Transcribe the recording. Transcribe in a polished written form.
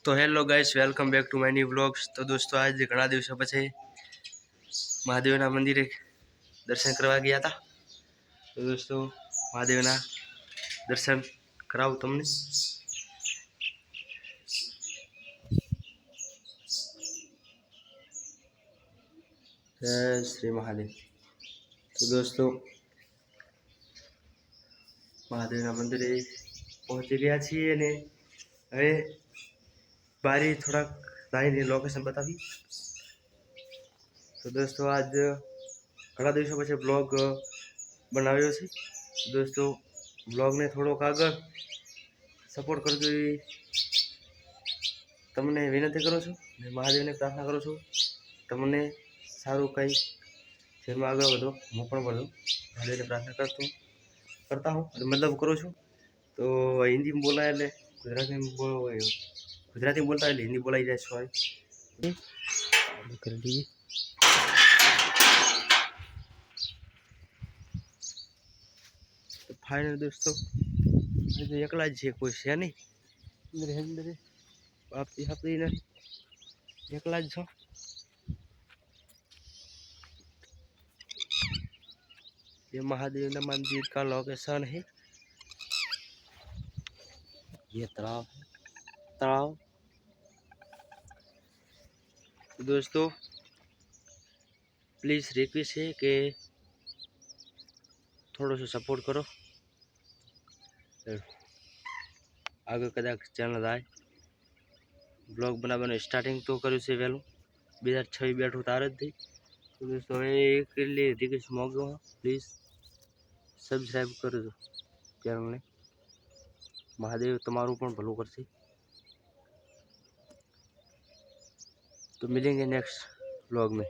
तो hello guys, welcome back to my new vlogs. तो दोस्तों आज घણા દિવસો પછી મહાદેવના મંદિરે દર્શન કરવા ગયા હતા। તો દોસ્તો મહાદેવના દર્શન કરાવું તમને। જય શ્રી મહાદેવ। તો દોસ્તો મહાદેવના મંદિરે પહોંચી ગયા છીએ અને હવે બારી થોડાક લાઈને લોકેશન બતાવી। તો દોસ્તો આજ ઘણા દિવસો પછી બ્લોગ બનાવ્યો છે। દોસ્તો બ્લોગને થોડોક આગળ સપોર્ટ કરજો એવી તમને વિનંતી કરું છું અને મહાદેવને પ્રાર્થના કરું છું તમને સારું કંઈ જેમાં આગળ વધો હું પણ વધું મહાદેવને પ્રાર્થના करता हूँ मतलब करूँ छूँ। तो हिंदी में बोला है गुजराती में बोलता है हिंदी बोला ही जाए सॉरी कर लीजिए। तो फाइनल दोस्तों तो एकला ज कोई है नहीं अंदर आप यहाँ पे ना एकला ज छो। ये महादेव ना मंदिर का लोकेशन है। ये तालाब तो दोस्तों प्लीज़ रिक्वेस्ट है कि थोड़ा सा सपोर्ट करो। आगे कदाच चैनल आए ब्लॉग बनाने स्टार्टिंग तो करूँ से वहेलू 2026 बैठू तार ज थी। तो दोस्तों एक लिए रिक्वेस्ट मांगो प्लीज़ सब्सक्राइब कर दो चैनल ने। महादेव तमारू पण भलू करशे। तो मिलेंगे नेक्स्ट ब्लॉग में।